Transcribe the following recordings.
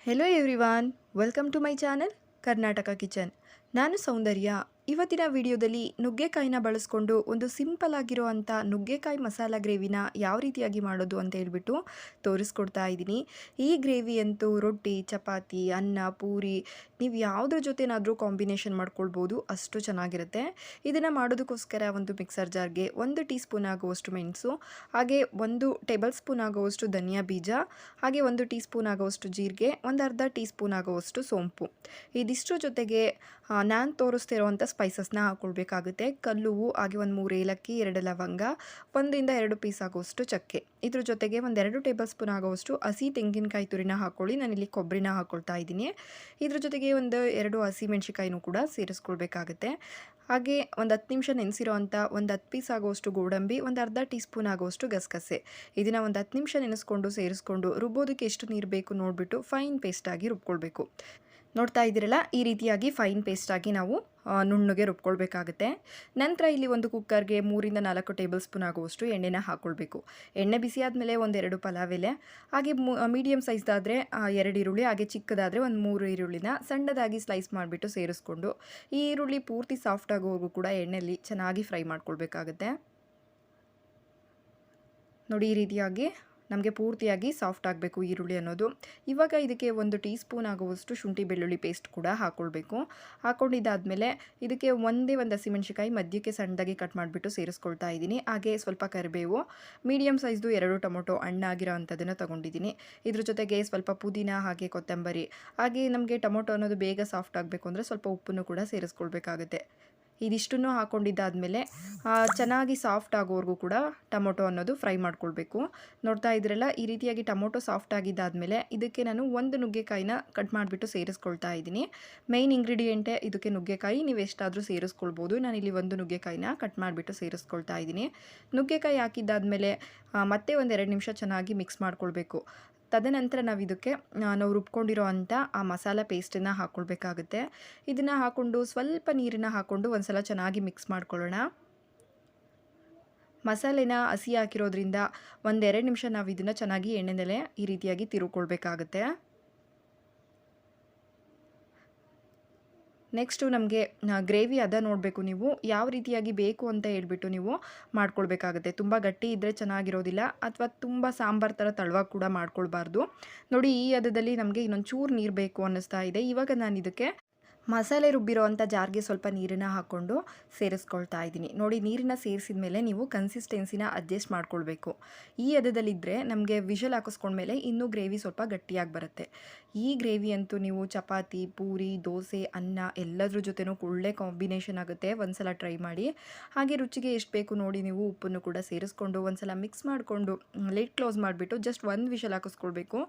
Hello everyone, welcome to my channel Karnataka kitchen. ನಾನು ಸೌಂದರ್ಯ. ಇವತ್ತಿನ ವಿಡಿಯೋದಲ್ಲಿ ನುಗ್ಗೆಕಾಯಿನ ಬಳಸ್ಕೊಂಡು ಒಂದು ಸಿಂಪಲ್ ಆಗಿರುವಂಥ ನುಗ್ಗೆಕಾಯಿ ಮಸಾಲ ಗ್ರೇವಿನ ಯಾವ ರೀತಿಯಾಗಿ ಮಾಡೋದು ಅಂತ ಹೇಳ್ಬಿಟ್ಟು ತೋರಿಸ್ಕೊಡ್ತಾ ಇದ್ದೀನಿ. ಈ ಗ್ರೇವಿ ಅಂತೂ ರೊಟ್ಟಿ, ಚಪಾತಿ, ಅನ್ನ, ಪೂರಿ ನೀವು ಯಾವುದ್ರ ಜೊತೆನಾದರೂ ಕಾಂಬಿನೇಷನ್ ಮಾಡ್ಕೊಳ್ಬೋದು, ಅಷ್ಟು ಚೆನ್ನಾಗಿರುತ್ತೆ. ಇದನ್ನು ಮಾಡೋದಕ್ಕೋಸ್ಕರ ಒಂದು ಮಿಕ್ಸರ್ ಜಾರ್ಗೆ 1 ಟೀ ಸ್ಪೂನ್ ಆಗುವಷ್ಟು ಮೆಣಸು, ಹಾಗೆ 1 ಟೇಬಲ್ ಸ್ಪೂನ್ ಆಗುವಷ್ಟು ಧನಿಯಾ ಬೀಜ, ಹಾಗೆ 1 ಟೀ ಸ್ಪೂನ್ ಆಗುವಷ್ಟು ಜೀರಿಗೆ, ಒಂದು ಅರ್ಧ ಟೀ ಸ್ಪೂನ್ ಆಗುವಷ್ಟು ಸೋಂಪು. ಇದಿಷ್ಟರ ಜೊತೆಗೆ ನಾನು ತೋರಿಸ್ತಿರೋವಂಥ ಸ್ಪೈಸಸ್ನ ಹಾಕ್ಕೊಳ್ಬೇಕಾಗುತ್ತೆ. ಕಲ್ಲುವು, ಹಾಗೆ ಒಂದು 3 ಏಲಕ್ಕಿ, 2 ಲವಂಗ, 1 ಇಂದ 2 ಪೀಸ್ ಆಗುವಷ್ಟು ಚಕ್ಕೆ. ಇದ್ರ ಜೊತೆಗೆ ಒಂದು 2 ಟೇಬಲ್ ಸ್ಪೂನ್ ಆಗುವಷ್ಟು ಹಸಿ ತೆಂಗಿನಕಾಯಿ ತುರಿನ ಹಾಕ್ಕೊಳ್ಳಿ. ನಾನಿಲ್ಲಿ ಕೊಬ್ಬರಿನ ಹಾಕ್ಕೊಳ್ತಾ ಇದ್ದೀನಿ. ಇದ್ರ ಜೊತೆಗೆ ಒಂದು 2 ಹಸಿ ಮೆಣಸಿಕಾಯಿನೂ ಕೂಡ ಸೇರಿಸ್ಕೊಳ್ಬೇಕಾಗುತ್ತೆ. ಹಾಗೆ ಒಂದು 10 ನಿಮಿಷ ನೆನೆಸಿರೋವಂಥ ಒಂದು 10 ಪೀಸ್ ಆಗುವಷ್ಟು ಗೋಡಂಬಿ, ಒಂದು ಅರ್ಧ ಟೀ ಸ್ಪೂನ್ ಆಗುವಷ್ಟು ಗಸಗಸೆ. ಇದನ್ನು ಒಂದು 10 ನಿಮಿಷ ನೆನೆಸ್ಕೊಂಡು ಸೇರಿಸ್ಕೊಂಡು ರುಬ್ಬೋದಕ್ಕೆ ಎಷ್ಟು ನೀರು ಬೇಕು ನೋಡಿಬಿಟ್ಟು ಫೈನ್ ಪೇಸ್ಟಾಗಿ ರುಬ್ಕೊಳ್ಬೇಕು. ನೋಡ್ತಾ ಇದ್ದೀರಲ್ಲ, ಈ ರೀತಿಯಾಗಿ ಫೈನ್ ಪೇಸ್ಟಾಗಿ ನಾವು ನುಣ್ಣಗೆ ರುಬ್ಕೊಳ್ಬೇಕಾಗುತ್ತೆ. ನಂತರ ಇಲ್ಲಿ ಒಂದು ಕುಕ್ಕರ್ಗೆ 3 ಇಂದ 4 ಟೇಬಲ್ ಸ್ಪೂನ್ ಆಗುವಷ್ಟು ಎಣ್ಣೆನ ಹಾಕ್ಕೊಳ್ಬೇಕು. ಎಣ್ಣೆ ಬಿಸಿ ಆದಮೇಲೆ 1-2 ಪಲಾವ್ ಎಲೆ, ಹಾಗೆ ಮೀಡಿಯಮ್ ಸೈಜ್ದಾದರೆ 2 ಈರುಳ್ಳಿ, ಹಾಗೆ ಚಿಕ್ಕದಾದರೆ ಒಂದು 3 ಈರುಳ್ಳಿನ ಸಣ್ಣದಾಗಿ ಸ್ಲೈಸ್ ಮಾಡಿಬಿಟ್ಟು ಸೇರಿಸ್ಕೊಂಡು ಈ ಈರುಳ್ಳಿ ಪೂರ್ತಿ ಸಾಫ್ಟ್ ಆಗೋವರೆಗೂ ಕೂಡ ಎಣ್ಣೆಯಲ್ಲಿ ಚೆನ್ನಾಗಿ ಫ್ರೈ ಮಾಡ್ಕೊಳ್ಬೇಕಾಗುತ್ತೆ. ನೋಡಿ, ಈ ರೀತಿಯಾಗಿ ನಮಗೆ ಪೂರ್ತಿಯಾಗಿ ಸಾಫ್ಟ್ ಆಗಬೇಕು ಈರುಳ್ಳಿ ಅನ್ನೋದು. ಇವಾಗ ಇದಕ್ಕೆ 1 ಟೀ ಸ್ಪೂನ್ ಆಗುವಷ್ಟು ಶುಂಠಿ ಬೆಳ್ಳುಳ್ಳಿ ಪೇಸ್ಟ್ ಕೂಡ ಹಾಕ್ಕೊಳ್ಬೇಕು. ಹಾಕ್ಕೊಂಡಿದ್ದಾದಮೇಲೆ ಇದಕ್ಕೆ ಒಂದು ಹಸಿಮೆಣಸಿಕಾಯಿ ಮಧ್ಯಕ್ಕೆ ಸಣ್ಣದಾಗಿ ಕಟ್ ಮಾಡಿಬಿಟ್ಟು ಸೇರಿಸ್ಕೊಳ್ತಾ ಇದ್ದೀನಿ. ಹಾಗೆ ಸ್ವಲ್ಪ ಕರಿಬೇವು, ಮೀಡಿಯಮ್ ಸೈಜ್ದು 2 ಟೊಮೊಟೊ ಹಣ್ಣಾಗಿರೋ ಅಂಥದ್ದನ್ನು ತೊಗೊಂಡಿದ್ದೀನಿ. ಇದ್ರ ಜೊತೆಗೆ ಸ್ವಲ್ಪ ಪುದೀನ, ಹಾಗೆ ಕೊತ್ತಂಬರಿ, ಹಾಗೆ ನಮಗೆ ಟೊಮೊಟೊ ಅನ್ನೋದು ಬೇಗ ಸಾಫ್ಟ್ ಆಗಬೇಕು ಅಂದರೆ ಸ್ವಲ್ಪ ಉಪ್ಪನ್ನು ಕೂಡ ಸೇರಿಸ್ಕೊಳ್ಬೇಕಾಗುತ್ತೆ. ಇದಿಷ್ಟನ್ನು ಹಾಕ್ಕೊಂಡಿದ್ದಾದಮೇಲೆ ಚೆನ್ನಾಗಿ ಸಾಫ್ಟ್ ಆಗೋವರೆಗೂ ಕೂಡ ಟೊಮೊಟೊ ಅನ್ನೋದು ಫ್ರೈ ಮಾಡ್ಕೊಳ್ಬೇಕು. ನೋಡ್ತಾ ಇದ್ರಲ್ಲ, ಈ ರೀತಿಯಾಗಿ ಟೊಮೊಟೊ ಸಾಫ್ಟ್ ಆಗಿದ್ದಾದಮೇಲೆ ಇದಕ್ಕೆ ನಾನು 1 ನುಗ್ಗೆಕಾಯಿನ ಕಟ್ ಮಾಡಿಬಿಟ್ಟು ಸೇರಿಸ್ಕೊಳ್ತಾ ಇದ್ದೀನಿ. ಮೇಯ್ನ್ ಇಂಗ್ರೀಡಿಯೆಂಟೇ ಇದಕ್ಕೆ ನುಗ್ಗೆಕಾಯಿ, ನೀವು ಎಷ್ಟಾದರೂ ಸೇರಿಸ್ಕೊಳ್ಬೋದು. ನಾನಿಲ್ಲಿ 1 ನುಗ್ಗೆಕಾಯಿನ ಕಟ್ ಮಾಡಿಬಿಟ್ಟು ಸೇರಿಸ್ಕೊಳ್ತಾ ಇದ್ದೀನಿ. ನುಗ್ಗೆಕಾಯಿ ಹಾಕಿದ್ದಾದಮೇಲೆ ಮತ್ತೆ ಒಂದು 2 ನಿಮಿಷ ಚೆನ್ನಾಗಿ ಮಿಕ್ಸ್ ಮಾಡ್ಕೊಳ್ಬೇಕು. ತದನಂತರ ನಾವು ರುಬ್ಕೊಂಡಿರೋ ಅಂಥ ಆ ಮಸಾಲ ಪೇಸ್ಟನ್ನು ಹಾಕ್ಕೊಳ್ಬೇಕಾಗುತ್ತೆ. ಇದನ್ನು ಹಾಕ್ಕೊಂಡು ಸ್ವಲ್ಪ ನೀರನ್ನು ಹಾಕ್ಕೊಂಡು ಒಂದು ಸಲ ಚೆನ್ನಾಗಿ ಮಿಕ್ಸ್ ಮಾಡ್ಕೊಳ್ಳೋಣ. ಮಸಾಲೆನ ಹಸಿ ಹಾಕಿರೋದ್ರಿಂದ 1-2 ನಿಮಿಷ ನಾವು ಇದನ್ನು ಚೆನ್ನಾಗಿ ಎಣ್ಣೆನಲ್ಲೇ ಈ ರೀತಿಯಾಗಿ ತಿರುಕೊಳ್ಬೇಕಾಗುತ್ತೆ. ನೆಕ್ಸ್ಟು ನಮಗೆ ಗ್ರೇವಿ ನೋಡಬೇಕು. ನೀವು ಯಾವ ರೀತಿಯಾಗಿ ಬೇಕು ಅಂತ ಹೇಳ್ಬಿಟ್ಟು ನೀವು ಮಾಡ್ಕೊಳ್ಬೇಕಾಗುತ್ತೆ. ತುಂಬ ಗಟ್ಟಿ ಇದ್ದರೆ ಚೆನ್ನಾಗಿರೋದಿಲ್ಲ, ಅಥವಾ ತುಂಬ ಸಾಂಬಾರು ಥರ ತಳವಾಗಿ ಕೂಡ ಮಾಡ್ಕೊಳ್ಬಾರ್ದು. ನೋಡಿ, ಈ ಹದದಲ್ಲಿ ನಮಗೆ ಇನ್ನೊಂದು ಚೂರು ನೀರು ಬೇಕು ಅನ್ನಿಸ್ತಾ ಇದೆ. ಇವಾಗ ನಾನು ಇದಕ್ಕೆ ಮಸಾಲೆ ರುಬ್ಬಿರೋ ಅಂಥ ಜಾರ್ಗೆ ಸ್ವಲ್ಪ ನೀರನ್ನು ಹಾಕ್ಕೊಂಡು ಸೇರಿಸ್ಕೊಳ್ತಾ ಇದ್ದೀನಿ. ನೋಡಿ, ನೀರನ್ನು ಸೇರಿಸಿದ ಮೇಲೆ ನೀವು ಕನ್ಸಿಸ್ಟೆನ್ಸಿನ ಅಡ್ಜಸ್ಟ್ ಮಾಡ್ಕೊಳ್ಬೇಕು. ಈ ಹದದಲ್ಲಿದ್ದರೆ ನಮಗೆ ವಿಷಲ್ ಹಾಕಿಸ್ಕೊಂಡ್ಮೇಲೆ ಇನ್ನೂ ಗ್ರೇವಿ ಸ್ವಲ್ಪ ಗಟ್ಟಿಯಾಗಿ ಬರುತ್ತೆ. ಈ ಗ್ರೇವಿ ಅಂತೂ ನೀವು ಚಪಾತಿ, ಪೂರಿ, ದೋಸೆ, ಅನ್ನ ಎಲ್ಲದ್ರ ಜೊತೆನೂ ಒಳ್ಳೆ ಕಾಂಬಿನೇಷನ್ ಆಗುತ್ತೆ. ಒಂದು ಸಲ ಟ್ರೈ ಮಾಡಿ. ಹಾಗೆ ರುಚಿಗೆ ಎಷ್ಟು ಬೇಕು ನೋಡಿ, ನೀವು ಉಪ್ಪನ್ನು ಕೂಡ ಸೇರಿಸ್ಕೊಂಡು ಒಂದು ಸಲ ಮಿಕ್ಸ್ ಮಾಡಿಕೊಂಡು ಲಿಡ್ ಕ್ಲೋಸ್ ಮಾಡಿಬಿಟ್ಟು ಜಸ್ಟ್ 1 ವಿಷಲ್ ಹಾಕಿಸ್ಕೊಳ್ಬೇಕು.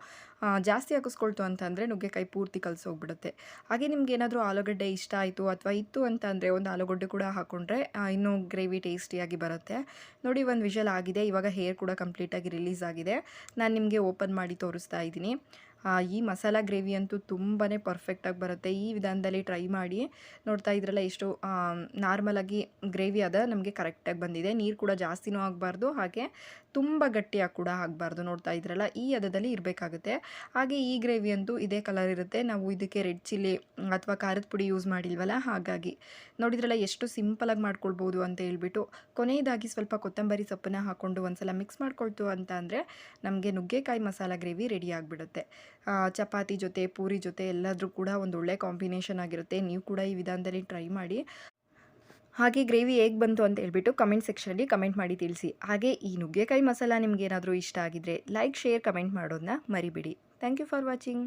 ಜಾಸ್ತಿ ಹಾಕಿಸ್ಕೊಳ್ತು ಅಂತಂದರೆ ನುಗ್ಗೆಕಾಯಿ ಪೂರ್ತಿ ಕಲಸೋಗ್ಬಿಡುತ್ತೆ. ಹಾಗೆ ನಿಮ್ಗೆ ಏನಾದರೂ ಆಲೂಗಡ್ಡೆ ಇಷ್ಟ ಆಯಿತು ಅಥವಾ ಇತ್ತು ಅಂತ ಅಂದರೆ ಒಂದು ಆಲೂಗಡ್ಡೆ ಕೂಡ ಹಾಕ್ಕೊಂಡ್ರೆ ಇನ್ನೂ ಗ್ರೇವಿ ಟೇಸ್ಟಿಯಾಗಿ ಬರುತ್ತೆ. ನೋಡಿ, 1 ವಿಷಲ್ ಆಗಿದೆ. ಇವಾಗ ಹೇರ್ ಕೂಡ ಕಂಪ್ಲೀಟಾಗಿ ರಿಲೀಸ್ ಆಗಿದೆ. ನಾನು ನಿಮಗೆ ಓಪನ್ ಮಾಡಿ ತೋರಿಸ್ತಾ ಇದ್ದೀನಿ. ಈ ಮಸಾಲ ಗ್ರೇವಿ ಅಂತೂ ತುಂಬಾ ಪರ್ಫೆಕ್ಟಾಗಿ ಬರುತ್ತೆ. ಈ ವಿಧಾನದಲ್ಲಿ ಟ್ರೈ ಮಾಡಿ. ನೋಡ್ತಾ ಇದ್ರಲ್ಲ, ಎಷ್ಟು ನಾರ್ಮಲಾಗಿ ಗ್ರೇವಿ ನಮಗೆ ಕರೆಕ್ಟಾಗಿ ಬಂದಿದೆ. ನೀರು ಕೂಡ ಜಾಸ್ತಿನೂ ಆಗಬಾರ್ದು, ಹಾಗೆ ತುಂಬ ಗಟ್ಟಿಯಾಗಿ ಕೂಡ ಆಗಬಾರ್ದು. ನೋಡ್ತಾ ಇದ್ರಲ್ಲ, ಈ ಹದದಲ್ಲಿ ಇರಬೇಕಾಗುತ್ತೆ. ಹಾಗೆ ಈ ಗ್ರೇವಿ ಅಂತೂ ಇದೇ ಕಲರ್ ಇರುತ್ತೆ. ನಾವು ಇದಕ್ಕೆ ರೆಡ್ ಚಿಲ್ಲಿ ಅಥವಾ ಖಾರದ ಪುಡಿ ಯೂಸ್ ಮಾಡಿಲ್ವಲ್ಲ, ಹಾಗಾಗಿ. ನೋಡಿದ್ರಲ್ಲ, ಎಷ್ಟು ಸಿಂಪಲಾಗಿ ಮಾಡ್ಕೊಳ್ಬೋದು ಅಂತ ಹೇಳ್ಬಿಟ್ಟು. ಕೊನೆಯದಾಗಿ ಸ್ವಲ್ಪ ಕೊತ್ತಂಬರಿ ಸೊಪ್ಪನ್ನು ಹಾಕ್ಕೊಂಡು ಒಂದು ಸಲ ಮಿಕ್ಸ್ ಮಾಡ್ಕೊಳ್ತು ಅಂತ ಅಂದರೆ ನಮಗೆ ನುಗ್ಗೆಕಾಯಿ ಮಸಾಲ ಗ್ರೇವಿ ರೆಡಿ ಆಗಿಬಿಡುತ್ತೆ. ಚಪಾತಿ ಜೊತೆ, ಪೂರಿ ಜೊತೆ ಎಲ್ಲಾದರೂ ಕೂಡ ಒಂದು ಒಳ್ಳೆ ಕಾಂಬಿನೇಷನ್ ಆಗಿರುತ್ತೆ. ನೀವು ಕೂಡ ಈ ವಿಧಾನದಲ್ಲಿ ಟ್ರೈ ಮಾಡಿ. ಹಾಗೆ ಗ್ರೇವಿ ಹೇಗೆ ಬಂತು ಅಂತ ಹೇಳ್ಬಿಟ್ಟು ಕಮೆಂಟ್ ಸೆಕ್ಷನಲ್ಲಿ ಕಮೆಂಟ್ ಮಾಡಿ ತಿಳಿಸಿ. ಹಾಗೆ ಈ ನುಗ್ಗೆಕಾಯಿ ಮಸಾಲ ನಿಮಗೇನಾದರೂ ಇಷ್ಟ ಆಗಿದ್ದರೆ ಲೈಕ್, ಶೇರ್, ಕಮೆಂಟ್ ಮಾಡೋದನ್ನ ಮರಿಬೇಡಿ. Thank you for watching.